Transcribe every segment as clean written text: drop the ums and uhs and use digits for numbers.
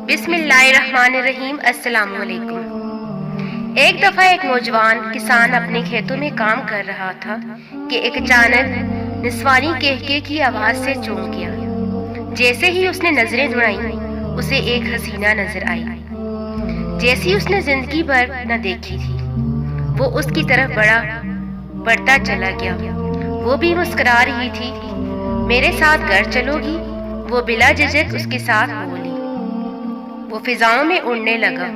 بسم اللہ الرحمن الرحیم۔ السلام علیکم۔ ایک دفعہ ایک نوجوان کسان اپنے کھیتوں میں کام کر رہا تھا کہ ایک اچانک نسوانی کہکے کی آواز سے چونک گیا۔ جیسے ہی اس نے نظریں دوڑائیں اسے ایک حسینہ نظر آئی جیسی اس نے زندگی بھر نہ دیکھی تھی۔ وہ اس کی طرف بڑھتا چلا گیا۔ وہ بھی مسکرا رہی تھی۔ میرے ساتھ گھر چلو گی؟ وہ بلا جھجک اس کے ساتھ بولی۔ وہ فضاؤں میں اڑنے لگا۔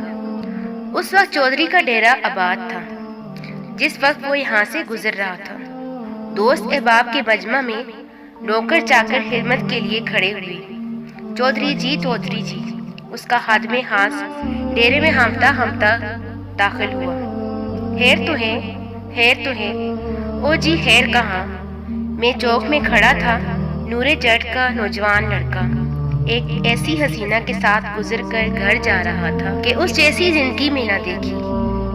اس وقت چودھری کا ڈیرا آباد تھا جس وقت وہ یہاں سے گزر رہا تھا۔ دوست احباب کے مجمع میں نوکر چاکر خدمت کے لیے کھڑے ہوئے۔ چودھری جی اس کا خادم خاص ڈیرے میں ہمتا داخل ہوا۔ خیر تو ہے۔ او جی خیر کہاں؟ میں چوک میں کھڑا تھا۔ نور جٹ کا نوجوان لڑکا ایک ایسی حسینہ کے ساتھ گزر کر گھر جا رہا تھا کہ اس جیسی زندگی میں نہ دیکھی۔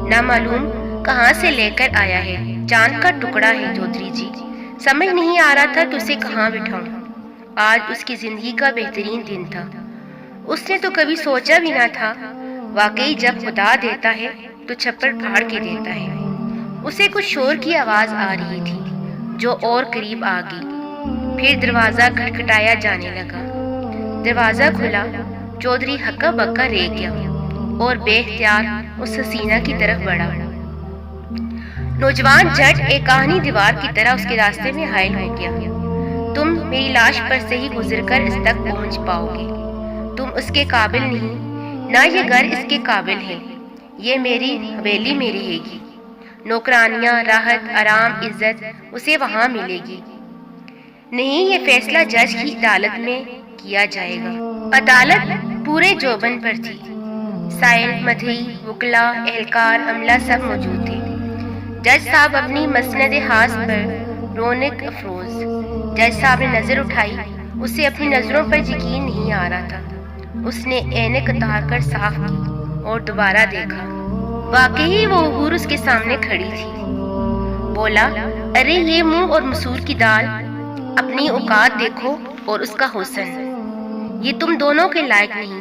نہ معلوم کہاں سے لے کر آیا ہے، چاند کا ٹکڑا ہے چودھری جی۔ سمجھ نہیں آ رہا تھا کہ اسے کہاں بٹھاؤں۔ آج اس کی زندگی کا بہترین دن تھا۔ اس نے تو کبھی سوچا بھی نہ تھا۔ واقعی جب خدا دیتا ہے تو چھپڑ پھاڑ کے دیتا ہے۔ اسے کچھ شور کی آواز آ رہی تھی جو اور قریب آ گئی۔ پھر دروازہ کھٹکھٹایا جانے لگا۔ دروازہ کھلا۔ چودھری ہکا بکا رہ گیا اور بے اختیار اس حسینہ کی طرف بڑھا۔ نوجوان جٹ ایک کہانی دیوار کی طرح اس کے راستے میں حائل ہو گیا۔ تم میری لاش پر سے ہی گزر کر اس تک پہنچ پاؤ گے۔ تم اس کے قابل نہیں، نہ یہ گھر اس کے قابل ہے۔ یہ میری حویلی میں رہے گی۔ نوکرانیاں، راحت، آرام، عزت اسے وہاں ملے گی۔ نہیں، یہ فیصلہ جج کی عدالت میں کیا جائے گا۔ عدالت پورے جوبن پر تھی۔ سائل، مدعی، وکلا، اہلکار، عملہ سب موجود تھے۔ جج صاحب اپنی مسند حاض پر رونق افروز۔ جج صاحب نے نظر اٹھائی۔ اسے اپنی نظروں پر یقین نہیں آ رہا تھا۔ اس نے عینک اتار کر صاف کی اور دوبارہ دیکھا۔ واقعی وہ حور اس کے سامنے کھڑی تھی۔ بولا، ارے یہ منہ اور مسور کی دال، اپنی اوقات دیکھو اور اس کا حسن۔ یہ تم دونوں کے لائق نہیں۔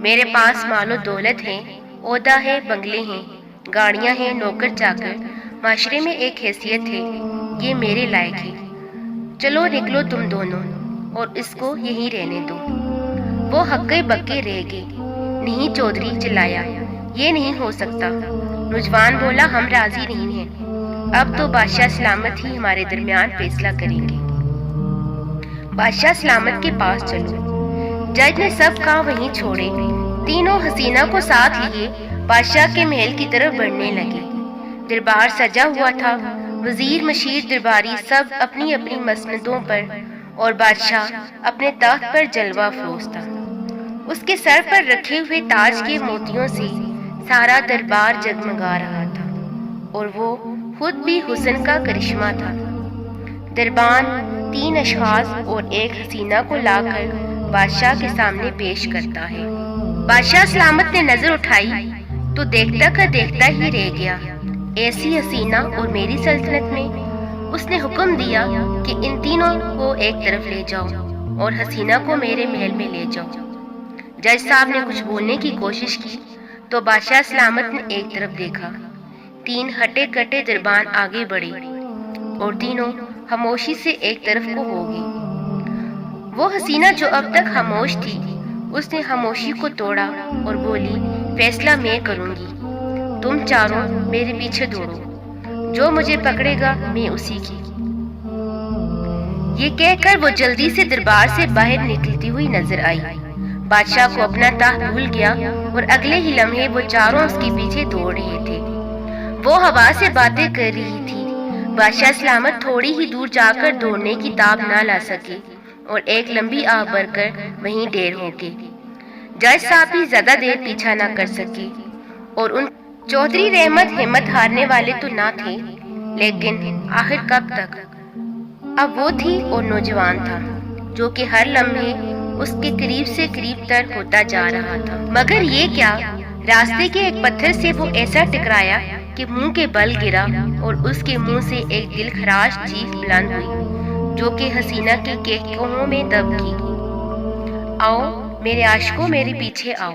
میرے پاس مال و دولت ہے، عہدہ ہے، بنگلے ہیں، گاڑیاں ہیں، نوکر چاکر، معاشرے میں ایک حیثیت ہے۔ یہ میرے لائق ہے۔ چلو نکلو تم دونوں اور اس کو یہیں رہنے دو۔ وہ ہکے بکے رہ گئے۔ نہیں، چودھری چلایا، یہ نہیں ہو سکتا۔ نوجوان بولا، ہم راضی نہیں ہیں۔ اب تو بادشاہ سلامت ہی ہمارے درمیان فیصلہ کریں گے۔ بادشاہ سلامت کے پاس چلو۔ جج نے سب کام وہیں چھوڑے۔ تینوں حسینہ کو ساتھ لیے بادشاہ کے محل کی طرف بڑھنے لگے۔ دربار سجا ہوا تھا۔ وزیر، مشیر، درباری سب اپنی اپنی مسندوں پر اور بادشاہ اپنے تخت پر جلوہ افروز تھا۔ اس کے سر پر رکھے ہوئے تاج کے موتیوں سے سارا دربار جگمگا رہا تھا اور وہ خود بھی حسن کا کرشمہ تھا۔ دربان 3 اشخاص اور ایک حسینہ کو لا کر بادشاہ کے سامنے پیش کرتا ہے۔ بادشاہ سلامت نے نظر اٹھائی تو دیکھتا کا دیکھتا ہی رہ گیا۔ ایسی حسینہ اور میری سلطنت میں؟ اس نے حکم دیا کہ ان تینوں کو ایک طرف لے جاؤ اور حسینہ کو میرے محل میں لے جاؤ۔ جج صاحب نے کچھ بولنے کی کوشش کی تو بادشاہ سلامت نے ایک طرف دیکھا۔ 3 ہٹے کٹے دربان آگے بڑھے اور تینوں خاموشی سے ایک طرف کو ہو گئی۔ وہ حسینہ جو اب تک خاموش تھی، اس نے خاموشی کو توڑا اور بولی، فیصلہ میں کروں گی۔ تم چاروں میرے پیچھے دوڑو۔ جو مجھے پکڑے گا میں اسی کی۔ یہ کہہ کر وہ جلدی سے دربار سے باہر نکلتی ہوئی نظر آئی۔ بادشاہ کو اپنا تخت بھول گیا اور اگلے ہی لمحے وہ چاروں اس کے پیچھے دوڑ رہے تھے۔ وہ ہوا سے باتیں کر رہی تھی۔ بادشاہ سلامت تھوڑی ہی دور جا کر دوڑنے کی تاب نہ لا سکے اور ایک لمبی آہ بھر کر وہیں ڈیر ہو گئے۔ جج صاحب بھی زیادہ دیر پیچھا نہ کر سکے اور ان چودھری رحمت ہمت ہارنے والے تو نہ تھے، لیکن آخر کب تک؟ اب وہ تھی اور نوجوان تھا جو کہ ہر لمحے اس کے قریب سے قریب تر ہوتا جا رہا تھا۔ مگر یہ کیا؟ راستے کے ایک پتھر سے وہ ایسا ٹکرایا کہ منہ کے بل گرا اور اس کے منہ سے ایک دل خراش چیخ بلند ہوئی جو کہ حسینہ کے کہکہوں میں دب گئی۔ آؤ میرے عاشقوں، میرے پیچھے آؤ۔